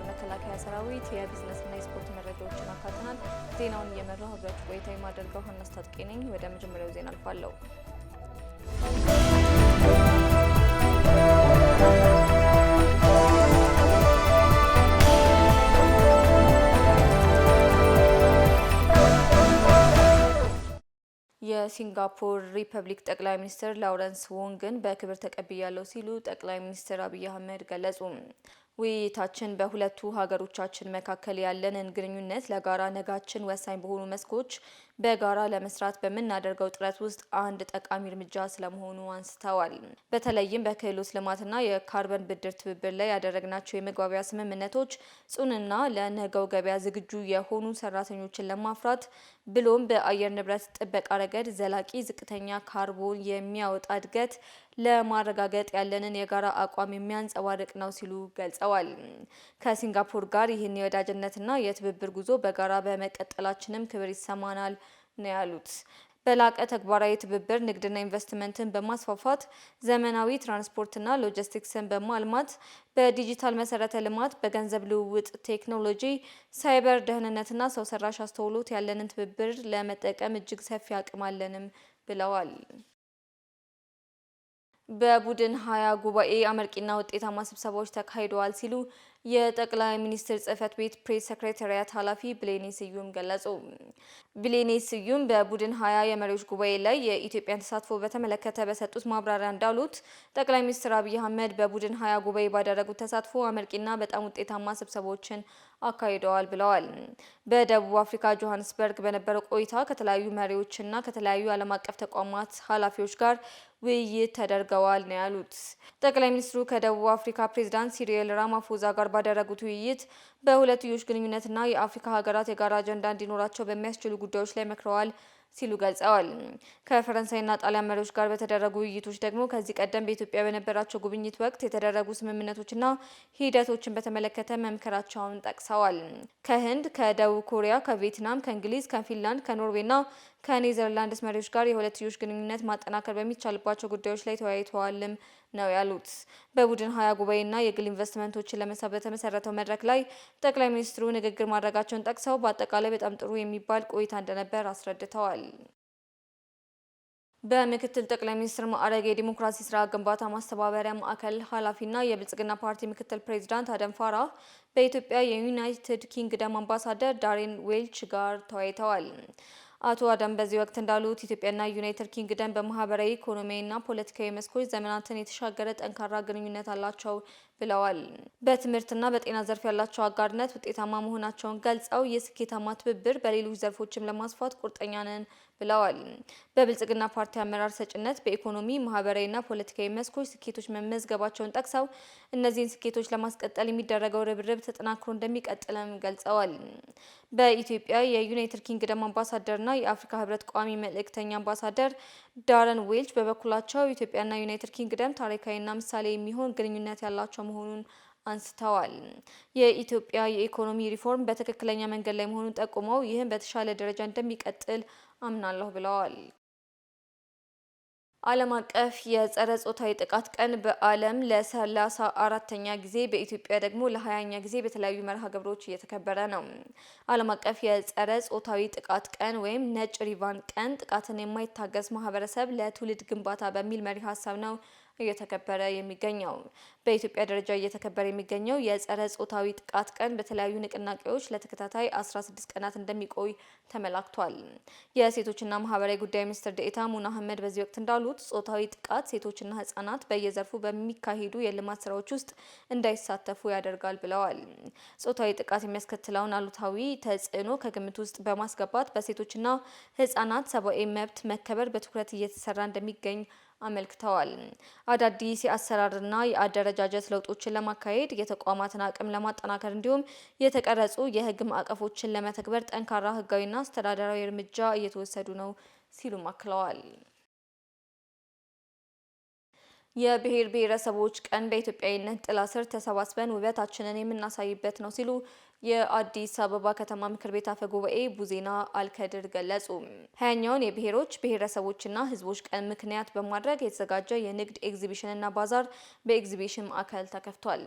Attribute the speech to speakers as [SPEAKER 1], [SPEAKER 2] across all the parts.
[SPEAKER 1] መከላከያ ሰራዊት የቢዝነስና የስፖርት መረጃዎችን አካተናል። ዜናውን እየመራሁ አብራችሁ ቆይታ የማደርገው ሀናስ ታጥቄ ነኝ። ወደ መጀመሪያው ዜና አልፋለሁ። የሲንጋፖር ሪፐብሊክ ጠቅላይ ሚኒስትር ላውረንስ ወንግን በክብር ተቀብያለሁ ሲሉ ጠቅላይ ሚኒስትር አብይ አህመድ ገለጹ። ውይይታችን በሁለቱ ሀገሮቻችን መካከል ያለንን ግንኙነት ለጋራ ነጋችን ወሳኝ በሆኑ መስኮች በጋራ ለመስራት በምናደርገው ጥረት ውስጥ አንድ ጠቃሚ እርምጃ ስለመሆኑ አንስተዋል። በተለይም በክህሎት ልማትና የካርበን ብድር ትብብር ላይ ያደረግናቸው የመግባቢያ ስምምነቶች ጽኑና ለነገው ገበያ ዝግጁ የሆኑ ሰራተኞችን ለማፍራት ብሎም በአየር ንብረት ጥበቃ ረገድ ዘላቂ ዝቅተኛ ካርቦን የሚያወጣ እድገት ለማረጋገጥ ያለንን የጋራ አቋም የሚያንጸባርቅ ነው ሲሉ ገልጸዋል። ከሲንጋፖር ጋር ይህን የወዳጅነትና የትብብር ጉዞ በጋራ በመቀጠላችንም ክብር ይሰማናል ነው ያሉት። በላቀ ተግባራዊ ትብብር ንግድና ኢንቨስትመንትን በማስፋፋት ዘመናዊ ትራንስፖርትና ሎጂስቲክስን በማልማት በዲጂታል መሰረተ ልማት፣ በገንዘብ ልውውጥ ቴክኖሎጂ፣ ሳይበር ደህንነትና ሰው ሰራሽ አስተውሎት ያለንን ትብብር ለመጠቀም እጅግ ሰፊ አቅም አለንም ብለዋል። በቡድን 20 ጉባኤ አመርቂና ውጤታማ ስብሰባዎች ተካሂደዋል ሲሉ የጠቅላይ ሚኒስትር ጽህፈት ቤት ፕሬስ ሴክሬታሪያት ኃላፊ ብሌኔ ስዩም ገለጹ። ብሌኔ ስዩም በቡድን 20 የመሪዎች ጉባኤ ላይ የኢትዮጵያን ተሳትፎ በተመለከተ በሰጡት ማብራሪያ እንዳሉት ጠቅላይ ሚኒስትር አብይ አህመድ በቡድን 20 ጉባኤ ባደረጉት ተሳትፎ አመርቂና በጣም ውጤታማ ስብሰባዎችን አካሂደዋል ብለዋል። በደቡብ አፍሪካ ጆሃንስበርግ በነበረው ቆይታ ከተለያዩ መሪዎችና ከተለያዩ ዓለም አቀፍ ተቋማት ኃላፊዎች ጋር ውይይት ተደርገዋል ነው ያሉት። ጠቅላይ ሚኒስትሩ ከደቡብ አፍሪካ ፕሬዝዳንት ሲሪል ራማፎዛ ጋር ባደረጉት ውይይት በሁለትዮሽ ግንኙነትና የአፍሪካ ሀገራት የጋራ አጀንዳ እንዲኖራቸው በሚያስችሉ ጉዳዮች ላይ መክረዋል ሲሉ ገልጸዋል። ከፈረንሳይና ጣሊያን መሪዎች ጋር በተደረጉ ውይይቶች ደግሞ ከዚህ ቀደም በኢትዮጵያ በነበራቸው ጉብኝት ወቅት የተደረጉ ስምምነቶችና ሂደቶችን በተመለከተ መምከራቸውን ጠቅሰዋል። ከህንድ፣ ከደቡብ ኮሪያ፣ ከቪየትናም፣ ከእንግሊዝ፣ ከፊንላንድ፣ ከኖርዌይና ከኔዘርላንድስ መሪዎች ጋር የሁለትዮሽ ግንኙነት ማጠናከር በሚቻልባቸው ጉዳዮች ላይ ተወያይተዋልም ነው ያሉት። በቡድን 20 ጉባኤና የግል ኢንቨስትመንቶችን ለመሳብ በተመሰረተው መድረክ ላይ ጠቅላይ ሚኒስትሩ ንግግር ማድረጋቸውን ጠቅሰው በአጠቃላይ በጣም ጥሩ የሚባል ቆይታ እንደነበር አስረድተዋል። በምክትል ጠቅላይ ሚኒስትር ማዕረግ የዲሞክራሲ ስራ ግንባታ ማስተባበሪያ ማዕከል ኃላፊና የብልጽግና ፓርቲ ምክትል ፕሬዚዳንት አደም ፋራህ በኢትዮጵያ የዩናይትድ ኪንግደም አምባሳደር ዳሬን ዌልች ጋር ተወያይተዋል። አቶ አደም በዚህ ወቅት እንዳሉት ኢትዮጵያና ዩናይትድ ኪንግደም በማህበራዊ ኢኮኖሚያዊና ፖለቲካዊ መስኮች ዘመናትን የተሻገረ ጠንካራ ግንኙነት አላቸው ብለዋል። በትምህርትና በጤና ዘርፍ ያላቸው አጋርነት ውጤታማ መሆናቸውን ገልጸው የስኬታማ ትብብር በሌሎች ዘርፎችም ለማስፋት ቁርጠኛ ነን ብለዋል። በብልጽግና ፓርቲ አመራር ሰጭነት በኢኮኖሚ ማህበራዊና ፖለቲካዊ መስኮች ስኬቶች መመዝገባቸውን ጠቅሰው እነዚህን ስኬቶች ለማስቀጠል የሚደረገው ርብርብ ተጠናክሮ እንደሚቀጥልም ገልጸዋል። በኢትዮጵያ የዩናይትድ ኪንግደም አምባሳደርና የአፍሪካ ህብረት ቋሚ መልእክተኛ አምባሳደር ዳረን ዌልች በበኩላቸው ኢትዮጵያና ዩናይትድ ኪንግደም ታሪካዊና ምሳሌ የሚሆን ግንኙነት ያላቸው መሆኑን አንስተዋል። የኢትዮጵያ የኢኮኖሚ ሪፎርም በትክክለኛ መንገድ ላይ መሆኑን ጠቁመው ይህም በተሻለ ደረጃ እንደሚቀጥል አምናለሁ ብለዋል። ዓለም አቀፍ የጸረ ጾታዊ ጥቃት ቀን በዓለም ለ34ኛ ጊዜ በኢትዮጵያ ደግሞ ለ20ኛ ጊዜ በተለያዩ መርሃ ግብሮች እየተከበረ ነው። ዓለም አቀፍ የጸረ ጾታዊ ጥቃት ቀን ወይም ነጭ ሪቫን ቀን ጥቃትን የማይታገስ ማህበረሰብ ለትውልድ ግንባታ በሚል መሪ ሀሳብ ነው እየተከበረ የሚገኘው። በኢትዮጵያ ደረጃ እየተከበረ የሚገኘው የጸረ ጾታዊ ጥቃት ቀን በተለያዩ ንቅናቄዎች ለተከታታይ 16 ቀናት እንደሚቆይ ተመላክቷል። የሴቶችና ማህበራዊ ጉዳይ ሚኒስትር ዴኤታ ሙና አህመድ በዚህ ወቅት እንዳሉት ጾታዊ ጥቃት ሴቶችና ህጻናት በየዘርፉ በሚካሄዱ የልማት ስራዎች ውስጥ እንዳይሳተፉ ያደርጋል ብለዋል። ጾታዊ ጥቃት የሚያስከትለውን አሉታዊ ተጽዕኖ ከግምት ውስጥ በማስገባት በሴቶችና ህጻናት ሰብአዊ መብት መከበር በትኩረት እየተሰራ እንደሚገኝ አመልክተዋል። አዳዲስ የአሰራርና የአደረጃጀት ለውጦችን ለማካሄድ የተቋማትን አቅም ለማጠናከር እንዲሁም የተቀረጹ የህግ ማዕቀፎችን ለመተግበር ጠንካራ ህጋዊና አስተዳደራዊ እርምጃ እየተወሰዱ ነው ሲሉ አክለዋል። የብሔር ብሔረሰቦች ቀን በኢትዮጵያዊነት ጥላ ስር ተሰባስበን ውበታችንን የምናሳይበት ነው ሲሉ የአዲስ አበባ ከተማ ምክር ቤት አፈ ጉባኤ ቡዜና አልከድር ገለጹ። 20ኛውን የብሔሮች ብሔረሰቦችና ሕዝቦች ቀን ምክንያት በማድረግ የተዘጋጀ የንግድ ኤግዚቢሽንና ባዛር በኤግዚቢሽን ማዕከል ተከፍቷል።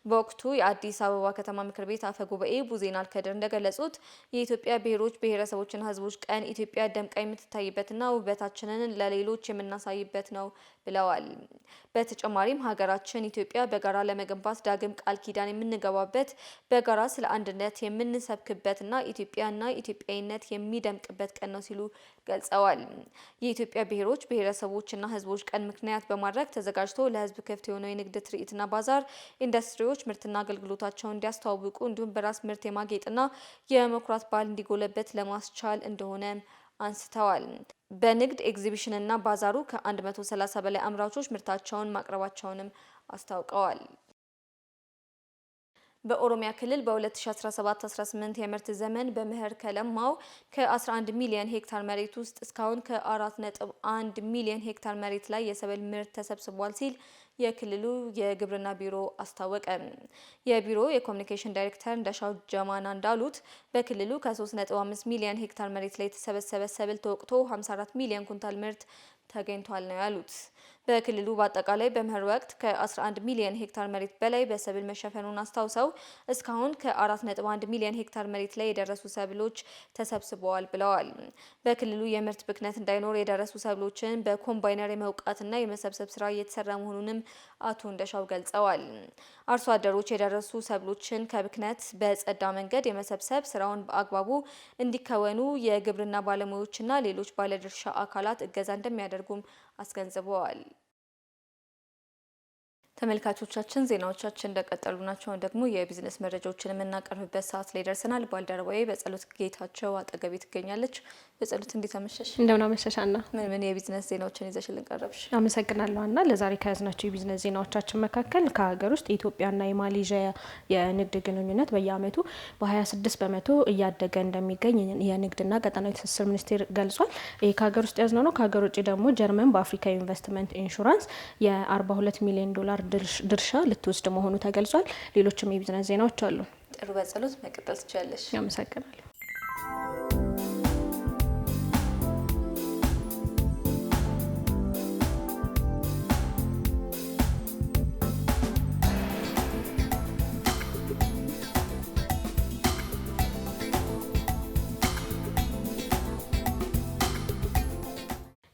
[SPEAKER 1] በወቅቱ የአዲስ አበባ ከተማ ምክር ቤት አፈ ጉባኤ ቡዜና አልከድር እንደገለጹት የኢትዮጵያ ብሔሮች ብሔረሰቦችና ሕዝቦች ቀን ኢትዮጵያ ደምቃ የምትታይበትና ውበታችንን ለሌሎች የምናሳይበት ነው ብለዋል። በተጨማሪም ሀገራችን ኢትዮጵያ በጋራ ለመገንባት ዳግም ቃል ኪዳን የምንገባበት በጋራ ስለ አንድነት የምንሰብክበትና ኢትዮጵያና ኢትዮጵያዊነት የሚደምቅበት ቀን ነው ሲሉ ገልጸዋል። የኢትዮጵያ ብሔሮች ብሔረሰቦችና ሕዝቦች ቀን ምክንያት በማድረግ ተዘጋጅቶ ለሕዝብ ክፍት የሆነው የንግድ ትርኢትና ባዛር ኢንዱስትሪዎች ምርትና አገልግሎታቸውን እንዲያስተዋውቁ እንዲሁም በራስ ምርት የማጌጥና የመኩራት ባህል እንዲጎለበት ለማስቻል እንደሆነ አንስተዋል። በንግድ ኤግዚቢሽንና ባዛሩ ከ130 በላይ አምራቾች ምርታቸውን ማቅረባቸውንም አስታውቀዋል። በኦሮሚያ ክልል በ2017-18 የምርት ዘመን በመኸር ከለማው ከ11 ሚሊዮን ሄክታር መሬት ውስጥ እስካሁን ከ4.1 ሚሊዮን ሄክታር መሬት ላይ የሰብል ምርት ተሰብስቧል ሲል የክልሉ የግብርና ቢሮ አስታወቀ። የቢሮ የኮሚኒኬሽን ዳይሬክተር እንደሻው ጀማና እንዳሉት በክልሉ ከ3.5 ሚሊዮን ሄክታር መሬት ላይ የተሰበሰበ ሰብል ተወቅቶ 54 ሚሊዮን ኩንታል ምርት ተገኝቷል ነው ያሉት። በክልሉ በአጠቃላይ በመኸር ወቅት ከ11 ሚሊዮን ሄክታር መሬት በላይ በሰብል መሸፈኑን አስታውሰው እስካሁን ከ4.1 ሚሊዮን ሄክታር መሬት ላይ የደረሱ ሰብሎች ተሰብስበዋል ብለዋል። በክልሉ የምርት ብክነት እንዳይኖር የደረሱ ሰብሎችን በኮምባይነር የመውቃትና የመሰብሰብ ስራ እየተሰራ መሆኑንም አቶ እንደሻው ገልጸዋል። አርሶ አደሮች የደረሱ ሰብሎችን ከብክነት በጸዳ መንገድ የመሰብሰብ ስራውን በአግባቡ እንዲከወኑ የግብርና ባለሙያዎችና ሌሎች ባለድርሻ አካላት እገዛ እንደሚያደርጉም አስገንዝበዋል። ተመልካቾቻችን ዜናዎቻችን እንደቀጠሉ ናቸው። ደግሞ የቢዝነስ መረጃዎችን የምናቀርብበት ሰዓት ላይ ደርሰናል። ባልደረባዬ በጸሎት ጌታቸው አጠገቤ ትገኛለች። በጸሎት እንዴት አመሸሽ?
[SPEAKER 2] እንደምን አመሸሽ አና።
[SPEAKER 1] ምን የቢዝነስ ዜናዎችን ይዘሽልን ቀረብሽ?
[SPEAKER 2] አመሰግናለሁ አና። ለዛሬ ከያዝናቸው የቢዝነስ ዜናዎቻችን መካከል ከሀገር ውስጥ የኢትዮጵያና የማሌዥያ የንግድ ግንኙነት በየአመቱ በ26 በመቶ እያደገ እንደሚገኝ የንግድና ቀጠናዊ ትስስር ሚኒስቴር ገልጿል። ይሄ ከሀገር ውስጥ ያዝነው ነው። ከሀገር ውጭ ደግሞ ጀርመን በአፍሪካ ኢንቨስትመንት ኢንሹራንስ የ42 ሚሊዮን ዶላር ድርሻ ልትወስድ መሆኑ ተገልጿል። ሌሎችም የቢዝነስ ዜናዎች አሉ።
[SPEAKER 1] ጥሩ፣ በጸሎት መቀጠል ትችላለሽ።
[SPEAKER 2] አመሰግናለሁ።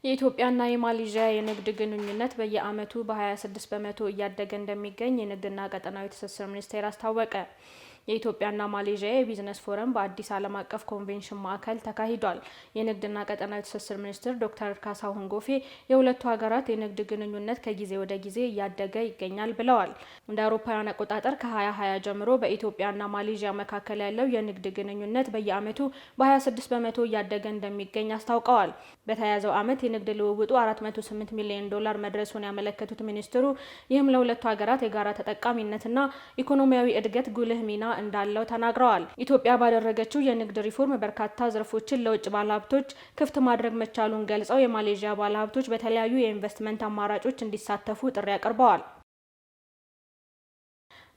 [SPEAKER 2] የኢትዮጵያና የማሌዥያ የንግድ ግንኙነት በየአመቱ በ26 በመቶ እያደገ እንደሚገኝ የንግድና ቀጠናዊ ትስስር ሚኒስቴር አስታወቀ። የኢትዮጵያና ማሌዥያ የቢዝነስ ፎረም በአዲስ ዓለም አቀፍ ኮንቬንሽን ማዕከል ተካሂዷል። የንግድና ቀጠናዊ ትስስር ሚኒስትር ዶክተር ካሳሁን ጎፌ የሁለቱ ሀገራት የንግድ ግንኙነት ከጊዜ ወደ ጊዜ እያደገ ይገኛል ብለዋል። እንደ አውሮፓውያን አቆጣጠር ከ2020 ጀምሮ በኢትዮጵያና ማሌዥያ መካከል ያለው የንግድ ግንኙነት በየአመቱ በ26 በመቶ እያደገ እንደሚገኝ አስታውቀዋል። በተያያዘው አመት የንግድ ልውውጡ 408 ሚሊዮን ዶላር መድረሱን ያመለከቱት ሚኒስትሩ ይህም ለሁለቱ ሀገራት የጋራ ተጠቃሚነትና ኢኮኖሚያዊ እድገት ጉልህ ሚና እንዳለው ተናግረዋል። ኢትዮጵያ ባደረገችው የንግድ ሪፎርም በርካታ ዘርፎችን ለውጭ ባለሀብቶች ክፍት ማድረግ መቻሉን ገልጸው የማሌዥያ ባለሀብቶች በተለያዩ የኢንቨስትመንት አማራጮች እንዲሳተፉ ጥሪ አቅርበዋል።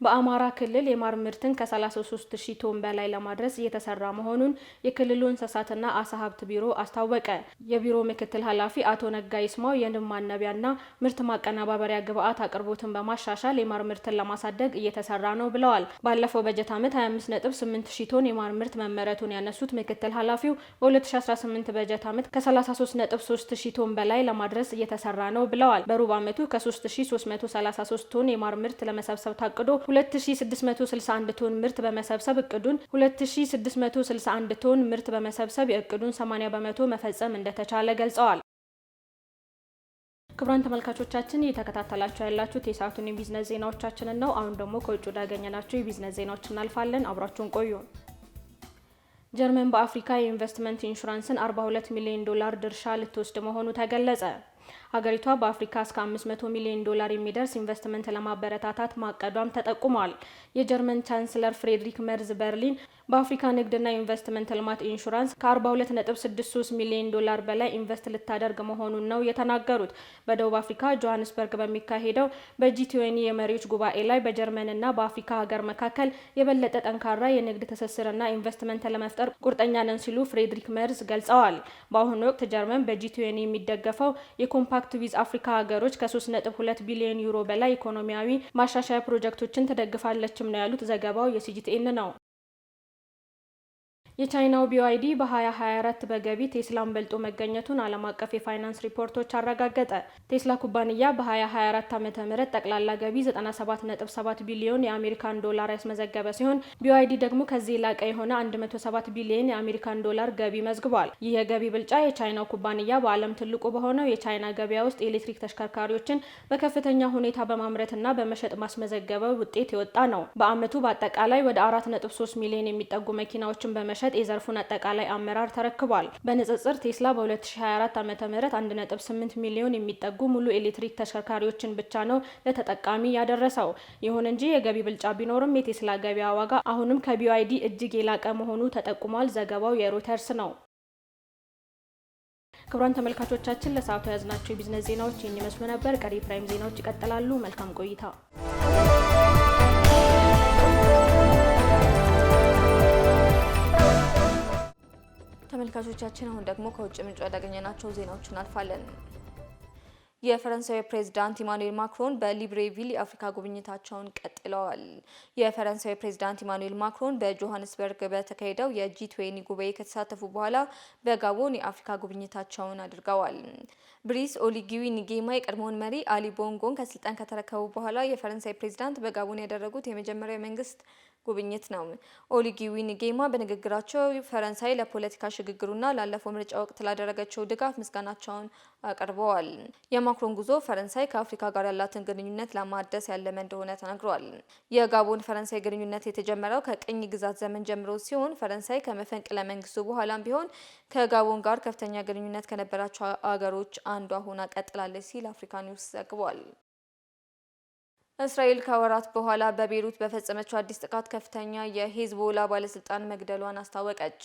[SPEAKER 2] በአማራ ክልል የማር ምርትን ከ33,000 ቶን በላይ ለማድረስ እየተሰራ መሆኑን የክልሉ እንስሳትና አሳ ሀብት ቢሮ አስታወቀ። የቢሮ ምክትል ኃላፊ አቶ ነጋ ይስማው የንብ ማነቢያና ምርት ማቀነባበሪያ ግብአት አቅርቦትን በማሻሻል የማር ምርትን ለማሳደግ እየተሰራ ነው ብለዋል። ባለፈው በጀት ዓመት 25,800 ቶን የማር ምርት መመረቱን ያነሱት ምክትል ኃላፊው በ2018 በጀት ዓመት ከ33,300 ቶን በላይ ለማድረስ እየተሰራ ነው ብለዋል። በሩብ ዓመቱ ከ3,333 ቶን የማር ምርት ለመሰብሰብ ታቅዶ 2661 ቶን ምርት በመሰብሰብ እቅዱን 2661 ቶን ምርት በመሰብሰብ የእቅዱን 80 በመቶ መፈጸም እንደተቻለ ገልጸዋል። ክቡራን ተመልካቾቻችን እየተከታተላችሁ ያላችሁት የሰዓቱን የቢዝነስ ዜናዎቻችንን ነው። አሁን ደግሞ ከውጭ ወዳገኘናቸው የቢዝነስ ዜናዎች እናልፋለን። አብራችሁን ቆዩ። ጀርመን በአፍሪካ የኢንቨስትመንት ኢንሹራንስን 42 ሚሊዮን ዶላር ድርሻ ልትወስድ መሆኑ ተገለጸ። ሀገሪቷ በአፍሪካ እስከ $500 ሚሊዮን የሚደርስ ኢንቨስትመንት ለማበረታታት ማቀዷም ተጠቁሟል። የጀርመን ቻንስለር ፍሬድሪክ መርዝ በርሊን በአፍሪካ ንግድና ኢንቨስትመንት ልማት ኢንሹራንስ ከ42.63 ሚሊዮን ዶላር በላይ ኢንቨስት ልታደርግ መሆኑን ነው የተናገሩት። በደቡብ አፍሪካ ጆሃንስበርግ በሚካሄደው በጂ20 የመሪዎች ጉባኤ ላይ በጀርመንና በአፍሪካ ሀገር መካከል የበለጠ ጠንካራ የንግድ ትስስርና ኢንቨስትመንት ለመፍጠር ቁርጠኛ ነን ሲሉ ፍሬድሪክ መርዝ ገልጸዋል። በአሁኑ ወቅት ጀርመን በጂ20 የሚደገፈው የኮምፓክት ዊዝ አፍሪካ ሀገሮች ከ3.2 ቢሊዮን ዩሮ በላይ ኢኮኖሚያዊ ማሻሻያ ፕሮጀክቶችን ትደግፋለችም ነው ያሉት። ዘገባው የሲጂቲኤን ነው። የቻይናው BYD በ2024 በገቢ ቴስላን በልጦ መገኘቱን ዓለም አቀፍ የፋይናንስ ሪፖርቶች አረጋገጠ። ቴስላ ኩባንያ በ2024 ዓ.ም ጠቅላላ ገቢ 97.7 ቢሊዮን የአሜሪካን ዶላር ያስመዘገበ ሲሆን BYD ደግሞ ከዚህ ላቀ የሆነ 107 ቢሊዮን የአሜሪካን ዶላር ገቢ መዝግቧል። ይህ የገቢ ብልጫ የቻይናው ኩባንያ በዓለም ትልቁ በሆነው የቻይና ገበያ ውስጥ የኤሌክትሪክ ተሽከርካሪዎችን በከፍተኛ ሁኔታ በማምረትና በመሸጥ ማስመዘገበው ውጤት የወጣ ነው። በአመቱ በአጠቃላይ ወደ 4.3 ሚሊዮን የሚጠጉ መኪናዎችን በመሸጥ የዘርፉን አጠቃላይ አመራር ተረክቧል። በንጽጽር ቴስላ በ2024 ዓ.ም 1.8 ሚሊዮን የሚጠጉ ሙሉ ኤሌክትሪክ ተሽከርካሪዎችን ብቻ ነው ለተጠቃሚ ያደረሰው። ይሁን እንጂ የገቢ ብልጫ ቢኖርም የቴስላ ገበያ ዋጋ አሁንም ከBYD እጅግ የላቀ መሆኑ ተጠቁሟል። ዘገባው የሮይተርስ ነው። ክቡራን ተመልካቾቻችን ለሰዓቱ ያዝናቸው የቢዝነስ ዜናዎች ይህን ይመስሉ ነበር። ቀሪ ፕራይም ዜናዎች ይቀጥላሉ። መልካም ቆይታ።
[SPEAKER 1] ተመልካቾቻችን አሁን ደግሞ ከውጭ ምንጭ ያገኘናቸው ዜናዎች እናልፋለን። የፈረንሳዩ ፕሬዝዳንት ኢማኑኤል ማክሮን በሊብሬቪል የአፍሪካ ጉብኝታቸውን ቀጥለዋል። የፈረንሳዩ ፕሬዝዳንት ኢማኑኤል ማክሮን በጆሃንስበርግ በተካሄደው የጂ20 ጉባኤ ከተሳተፉ በኋላ በጋቦን የአፍሪካ ጉብኝታቸውን አድርገዋል። ብሪስ ኦሊጊዊ ንጌማ የቀድሞውን መሪ አሊ ቦንጎን ከስልጣን ከተረከቡ በኋላ የፈረንሳይ ፕሬዝዳንት በጋቦን ያደረጉት የመጀመሪያው መንግስት ጉብኝት ነው። ኦሊጊዊ ንጌማ በንግግራቸው ፈረንሳይ ለፖለቲካ ሽግግሩና ላለፈው ምርጫ ወቅት ላደረገችው ድጋፍ ምስጋናቸውን አቅርበዋል። የማክሮን ጉዞ ፈረንሳይ ከአፍሪካ ጋር ያላትን ግንኙነት ለማደስ ያለመ እንደሆነ ተናግረዋል። የጋቦን ፈረንሳይ ግንኙነት የተጀመረው ከቅኝ ግዛት ዘመን ጀምሮ ሲሆን ፈረንሳይ ከመፈንቅለ መንግስቱ በኋላም ቢሆን ከጋቦን ጋር ከፍተኛ ግንኙነት ከነበራቸው አገሮች አንዷ ሆና ቀጥላለች ሲል አፍሪካ ኒውስ ዘግቧል። እስራኤል ከወራት በኋላ በቤይሩት በፈጸመችው አዲስ ጥቃት ከፍተኛ የሂዝቦላ ባለስልጣን መግደሏን አስታወቀች።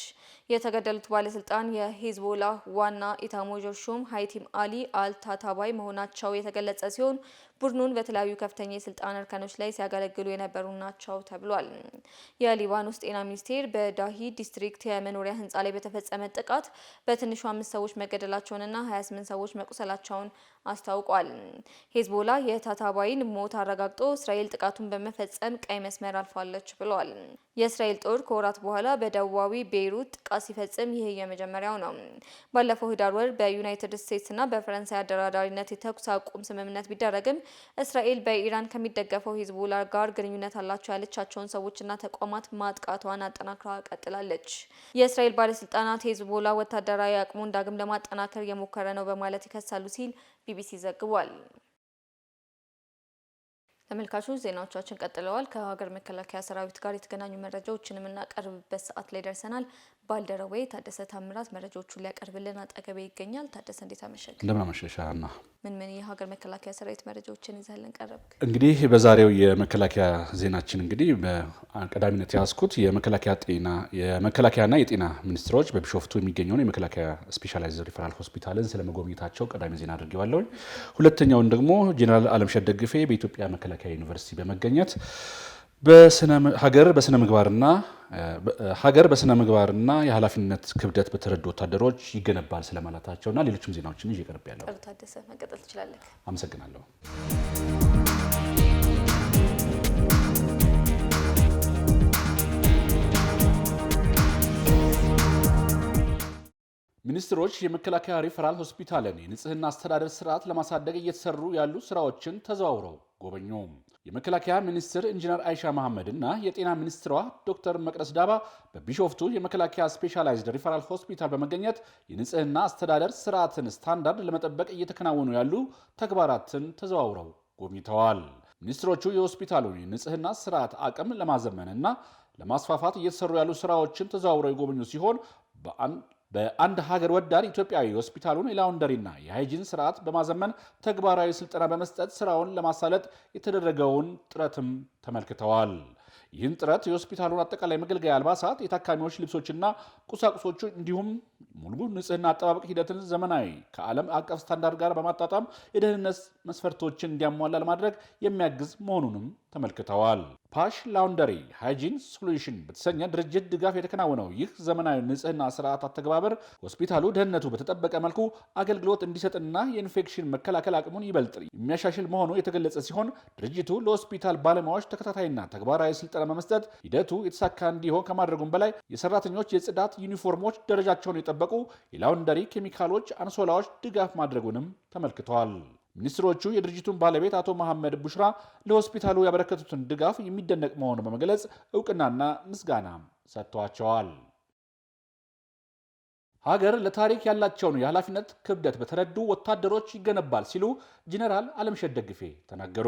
[SPEAKER 1] የተገደሉት ባለስልጣን የሂዝቦላ ዋና ኢታማዦር ሹም ሃይቲም አሊ አልታታባይ መሆናቸው የተገለጸ ሲሆን ቡድኑን በተለያዩ ከፍተኛ የስልጣን እርከኖች ላይ ሲያገለግሉ የነበሩ ናቸው ተብሏል። የሊባኖስ ጤና ሚኒስቴር በዳሂ ዲስትሪክት የመኖሪያ ህንጻ ላይ በተፈጸመ ጥቃት በትንሹ 5 ሰዎች መገደላቸውንና 28 ሰዎች መቁሰላቸውን አስታውቋል። ሂዝቦላ የታታባይን ሞት አረጋግጦ እስራኤል ጥቃቱን በመፈጸም ቀይ መስመር አልፋለች ብሏል። የእስራኤል ጦር ከወራት በኋላ በደቡባዊ ቤይሩት ጥቃት ሲፈጽም ይህ የመጀመሪያው ነው። ባለፈው ህዳር ወር በዩናይትድ ስቴትስና በፈረንሳይ አደራዳሪነት የተኩስ አቁም ስምምነት ቢደረግም እስራኤል በኢራን ከሚደገፈው ሂዝቦላ ጋር ግንኙነት አላቸው ያለቻቸውን ሰዎችና ተቋማት ማጥቃቷን አጠናክራ ቀጥላለች። የእስራኤል ባለስልጣናት ሂዝቦላ ወታደራዊ አቅሙን ዳግም ለማጠናከር የሞከረ ነው በማለት ይከሳሉ ሲል ቢቢሲ ዘግቧል። ተመልካቾች ዜናዎቻችን ቀጥለዋል። ከሀገር መከላከያ ሰራዊት ጋር የተገናኙ መረጃዎችን የምናቀርብበት ሰዓት ላይ ደርሰናል። ባልደረባዬ ታደሰ ታምራት መረጃዎቹን ሊያቀርብልን አጠገቤ ይገኛል። ታደሰ እንዴት አመሸህ?
[SPEAKER 3] እንደምን አመሸሻና
[SPEAKER 1] ምን የሀገር መከላከያ ሰራዊት መረጃዎችን ይዘህልን ቀረብክ?
[SPEAKER 3] እንግዲህ በዛሬው የመከላከያ ዜናችን እንግዲህ በቀዳሚነት ያስኩት የመከላከያና የጤና ሚኒስትሮች በቢሾፍቱ የሚገኘውን የመከላከያ ስፔሻላይዝድ ሪፈራል ሆስፒታልን ስለመጎብኘታቸው ቀዳሚ ዜና አድርጌዋለሁ። ሁለተኛውን ደግሞ ጄኔራል አለምሸት ደግፌ በኢትዮጵያ መከላከያ ዩኒቨርሲቲ በመገኘት ሀገር በስነ ምግባርና የኃላፊነት ክብደት በተረዱ ወታደሮች ይገነባል ስለማለታቸውና ሌሎችም ዜናዎችን ይዤ ቀርቤያለሁ።
[SPEAKER 1] ታደሰ መቀጠል ትችላለህ።
[SPEAKER 3] አመሰግናለሁ። ሚኒስትሮች የመከላከያ ሪፈራል ሆስፒታልን የንጽህና አስተዳደር ስርዓት ለማሳደግ እየተሰሩ ያሉ ስራዎችን ተዘዋውረው ጎበኙ። የመከላከያ ሚኒስትር ኢንጂነር አይሻ መሐመድ እና የጤና ሚኒስትሯ ዶክተር መቅደስ ዳባ በቢሾፍቱ የመከላከያ ስፔሻላይዝድ ሪፈራል ሆስፒታል በመገኘት የንጽህና አስተዳደር ስርዓትን ስታንዳርድ ለመጠበቅ እየተከናወኑ ያሉ ተግባራትን ተዘዋውረው ጎብኝተዋል። ሚኒስትሮቹ የሆስፒታሉን የንጽህና ስርዓት አቅም ለማዘመንና ለማስፋፋት እየተሰሩ ያሉ ስራዎችን ተዘዋውረው የጎበኙ ሲሆን በአንድ ሀገር ወዳድ ኢትዮጵያዊ ሆስፒታሉን የላውንደሪና የሃይጂን ስርዓት በማዘመን ተግባራዊ ስልጠና በመስጠት ስራውን ለማሳለጥ የተደረገውን ጥረትም ተመልክተዋል። ይህን ጥረት የሆስፒታሉን አጠቃላይ መገልገያ አልባሳት፣ የታካሚዎች ልብሶችና ቁሳቁሶቹ እንዲሁም ሙሉ ንጽህና አጠባበቅ ሂደትን ዘመናዊ ከዓለም አቀፍ ስታንዳርድ ጋር በማጣጣም የደህንነት መስፈርቶችን እንዲያሟላ ለማድረግ የሚያግዝ መሆኑንም ተመልክተዋል። ፓሽ ላውንደሪ ሃይጂን ሶሉሽን በተሰኘ ድርጅት ድጋፍ የተከናወነው ይህ ዘመናዊ ንጽህና ስርዓት አተገባበር ሆስፒታሉ ደህንነቱ በተጠበቀ መልኩ አገልግሎት እንዲሰጥና የኢንፌክሽን መከላከል አቅሙን ይበልጥ የሚያሻሽል መሆኑ የተገለጸ ሲሆን ድርጅቱ ለሆስፒታል ባለሙያዎች ተከታታይና ተግባራዊ ስልጠና በመስጠት ሂደቱ የተሳካ እንዲሆን ከማድረጉም በላይ የሰራተኞች የጽዳት ዩኒፎርሞች ደረጃቸውን የጠበቁ የላውንደሪ ኬሚካሎች፣ አንሶላዎች ድጋፍ ማድረጉንም ተመልክተዋል። ሚኒስትሮቹ የድርጅቱን ባለቤት አቶ መሐመድ ቡሽራ ለሆስፒታሉ ያበረከቱትን ድጋፍ የሚደነቅ መሆኑን በመግለጽ እውቅናና ምስጋና ሰጥተዋቸዋል። ሀገር ለታሪክ ያላቸውን የኃላፊነት ክብደት በተረዱ ወታደሮች ይገነባል ሲሉ ጄኔራል አለምሸት ደግፌ ተናገሩ።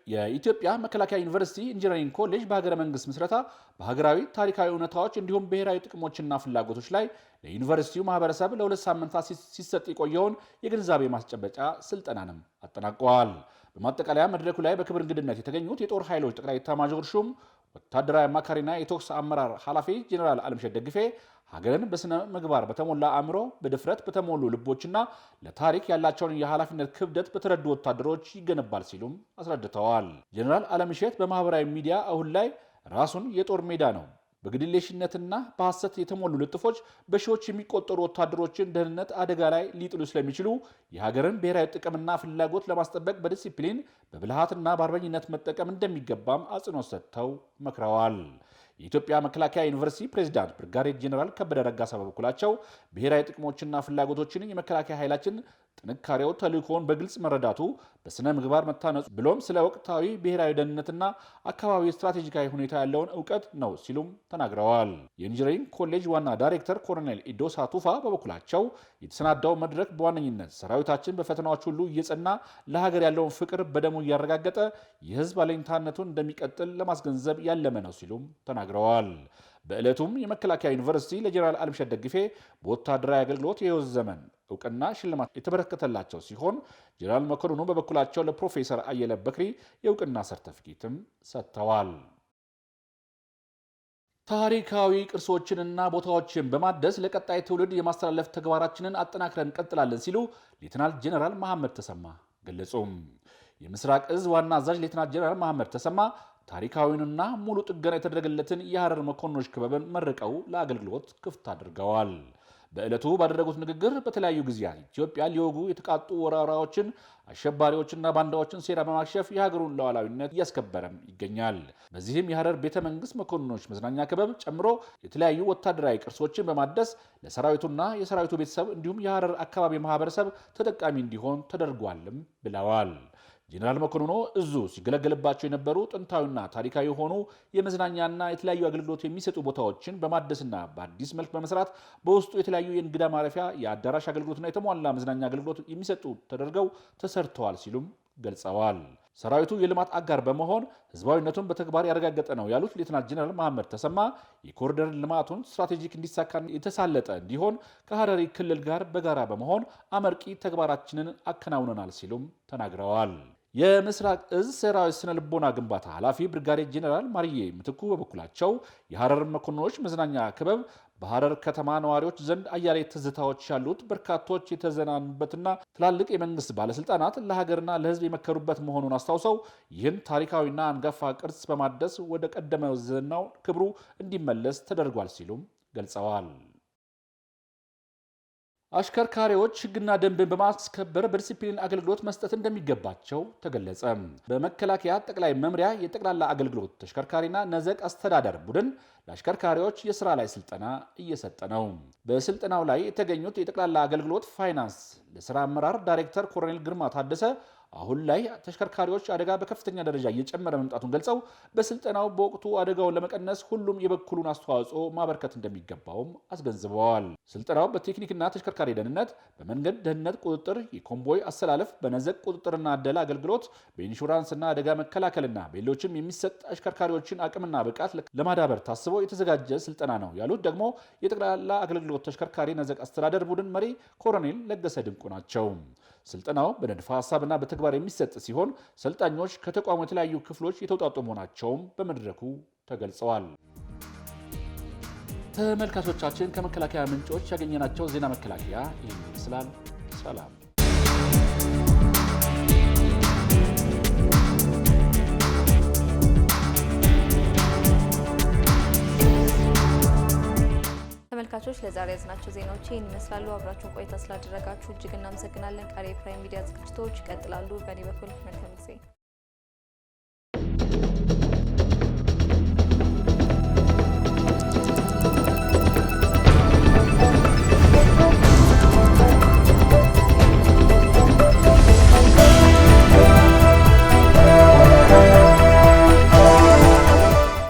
[SPEAKER 3] የኢትዮጵያ መከላከያ ዩኒቨርሲቲ ኢንጂነሪንግ ኮሌጅ በሀገረ መንግስት ምስረታ በሀገራዊ ታሪካዊ እውነታዎች እንዲሁም ብሔራዊ ጥቅሞችና ፍላጎቶች ላይ ለዩኒቨርሲቲው ማህበረሰብ ለ2 ሳምንታት ሲሰጥ የቆየውን የግንዛቤ ማስጨበጫ ስልጠናንም አጠናቀዋል። በማጠቃለያ መድረኩ ላይ በክብር እንግድነት የተገኙት የጦር ኃይሎች ጠቅላይ ኤታማዦር ሹም ወታደራዊ አማካሪና የቶክስ አመራር ኃላፊ ጄኔራል አለምሸት ደግፌ ሀገርን በስነ ምግባር በተሞላ አእምሮ፣ በድፍረት በተሞሉ ልቦችና ለታሪክ ያላቸውን የኃላፊነት ክብደት በተረዱ ወታደሮች ይገነባል ሲሉም አስረድተዋል። ጄኔራል አለምሸት በማህበራዊ ሚዲያ አሁን ላይ ራሱን የጦር ሜዳ ነው፣ በግድየለሽነትና በሐሰት የተሞሉ ልጥፎች በሺዎች የሚቆጠሩ ወታደሮችን ደህንነት አደጋ ላይ ሊጥሉ ስለሚችሉ የሀገርን ብሔራዊ ጥቅምና ፍላጎት ለማስጠበቅ በዲሲፕሊን በብልሃትና በአርበኝነት መጠቀም እንደሚገባም አጽንኦት ሰጥተው መክረዋል። የኢትዮጵያ መከላከያ ዩኒቨርሲቲ ፕሬዝዳንት ብርጋዴር ጄኔራል ከበደ ረጋሳ በበኩላቸው ብሔራዊ ጥቅሞችና ፍላጎቶችን የመከላከያ ኃይላችን ጥንካሬው ተልእኮውን በግልጽ መረዳቱ በስነ ምግባር መታነጹ ብሎም ስለ ወቅታዊ ብሔራዊ ደህንነትና አካባቢ ስትራቴጂካዊ ሁኔታ ያለውን እውቀት ነው ሲሉም ተናግረዋል። የኢንጂነሪንግ ኮሌጅ ዋና ዳይሬክተር ኮሎኔል ኢዶሳ ቱፋ በበኩላቸው የተሰናዳው መድረክ በዋነኝነት ሰራዊታችን በፈተናዎች ሁሉ እየጸና ለሀገር ያለውን ፍቅር በደሙ እያረጋገጠ የህዝብ አለኝታነቱን እንደሚቀጥል ለማስገንዘብ ያለመ ነው ሲሉም ተናግረዋል። በዕለቱም የመከላከያ ዩኒቨርሲቲ ለጄኔራል አለምሸት ደግፌ በወታደራዊ አገልግሎት የህይወት ዘመን እውቅና ሽልማት የተበረከተላቸው ሲሆን ጄኔራል መኮንኑ በበኩላቸው ለፕሮፌሰር አየለ በክሪ የእውቅና ሰርተፊኬትም ሰጥተዋል። ታሪካዊ ቅርሶችንና ቦታዎችን በማደስ ለቀጣይ ትውልድ የማስተላለፍ ተግባራችንን አጠናክረን እንቀጥላለን ሲሉ ሌተናል ጄኔራል መሐመድ ተሰማ ገለጹ። የምስራቅ እዝ ዋና አዛዥ ሌተናል ጄኔራል መሐመድ ተሰማ ታሪካዊውንና ሙሉ ጥገና የተደረገለትን የሐረር መኮንኖች ክበብን መርቀው ለአገልግሎት ክፍት አድርገዋል። በዕለቱ ባደረጉት ንግግር በተለያዩ ጊዜያት ኢትዮጵያ ሊወጉ የተቃጡ ወራራዎችን፣ አሸባሪዎችና ባንዳዎችን ሴራ በማክሸፍ የሀገሩን ሉዓላዊነት እያስከበረም ይገኛል። በዚህም የሐረር ቤተ መንግስት መኮንኖች መዝናኛ ክበብ ጨምሮ የተለያዩ ወታደራዊ ቅርሶችን በማደስ ለሰራዊቱና የሰራዊቱ ቤተሰብ እንዲሁም የሐረር አካባቢ ማህበረሰብ ተጠቃሚ እንዲሆን ተደርጓልም ብለዋል። ጄኔራል መኮንኖ እዙ ሲገለገልባቸው የነበሩ ጥንታዊና ታሪካዊ የሆኑ የመዝናኛና የተለያዩ አገልግሎት የሚሰጡ ቦታዎችን በማደስና በአዲስ መልክ በመስራት በውስጡ የተለያዩ የእንግዳ ማረፊያ፣ የአዳራሽ አገልግሎትና የተሟላ መዝናኛ አገልግሎት የሚሰጡ ተደርገው ተሰርተዋል ሲሉም ገልጸዋል። ሰራዊቱ የልማት አጋር በመሆን ህዝባዊነቱን በተግባር ያረጋገጠ ነው ያሉት ሌተናል ጄኔራል መሐመድ ተሰማ የኮሪደር ልማቱን ስትራቴጂክ እንዲሳካ የተሳለጠ እንዲሆን ከሐረሪ ክልል ጋር በጋራ በመሆን አመርቂ ተግባራችንን አከናውነናል ሲሉም ተናግረዋል። የምስራቅ እዝ ሰራዊት ስነ ልቦና ግንባታ ኃላፊ ብርጋዴር ጄኔራል ማርዬ ምትኩ በበኩላቸው የሐረር መኮንኖች መዝናኛ ክበብ በሐረር ከተማ ነዋሪዎች ዘንድ አያሌ ትዝታዎች ያሉት በርካቶች የተዘናኑበትና ትላልቅ የመንግስት ባለስልጣናት ለሀገርና ለህዝብ የመከሩበት መሆኑን አስታውሰው ይህን ታሪካዊና አንጋፋ ቅርስ በማደስ ወደ ቀደመ ዝናው ክብሩ እንዲመለስ ተደርጓል ሲሉም ገልጸዋል። አሽከርካሪዎች ህግና ደንብን በማስከበር በዲሲፕሊን አገልግሎት መስጠት እንደሚገባቸው ተገለጸ። በመከላከያ ጠቅላይ መምሪያ የጠቅላላ አገልግሎት ተሽከርካሪና ነዘቅ አስተዳደር ቡድን ለአሽከርካሪዎች የስራ ላይ ስልጠና እየሰጠ ነው። በስልጠናው ላይ የተገኙት የጠቅላላ አገልግሎት ፋይናንስ ለስራ አመራር ዳይሬክተር ኮሎኔል ግርማ ታደሰ አሁን ላይ ተሽከርካሪዎች አደጋ በከፍተኛ ደረጃ እየጨመረ መምጣቱን ገልጸው በስልጠናው በወቅቱ አደጋውን ለመቀነስ ሁሉም የበኩሉን አስተዋጽኦ ማበርከት እንደሚገባውም አስገንዝበዋል። ስልጠናው በቴክኒክና ተሽከርካሪ ደህንነት፣ በመንገድ ደህንነት ቁጥጥር፣ የኮምቦይ አሰላለፍ፣ በነዘቅ ቁጥጥርና አደላ አገልግሎት፣ በኢንሹራንስና አደጋ መከላከልና በሌሎችም የሚሰጥ አሽከርካሪዎችን አቅምና ብቃት ለማዳበር ታስቦ የተዘጋጀ ስልጠና ነው ያሉት ደግሞ የጠቅላላ አገልግሎት ተሽከርካሪ ነዘቅ አስተዳደር ቡድን መሪ ኮሎኔል ለገሰ ድንቁ ናቸው። ስልጠናው በንድፈ ሀሳብና በተግባር የሚሰጥ ሲሆን ሰልጣኞች ከተቋሙ የተለያዩ ክፍሎች የተውጣጡ መሆናቸውም በመድረኩ ተገልጸዋል። ተመልካቾቻችን ከመከላከያ ምንጮች ያገኘናቸው ዜና መከላከያ ይህን ይመስላል። ሰላም።
[SPEAKER 1] ተመልካቾች ለዛሬ ያዝናቸው ዜናዎች ይህን ይመስላሉ። አብራችሁን ቆይታ ስላደረጋችሁ እጅግ እናመሰግናለን። ቀሪ የፕራይም ሚዲያ ዝግጅቶች ይቀጥላሉ። በእኔ በኩል መልካም ጊዜ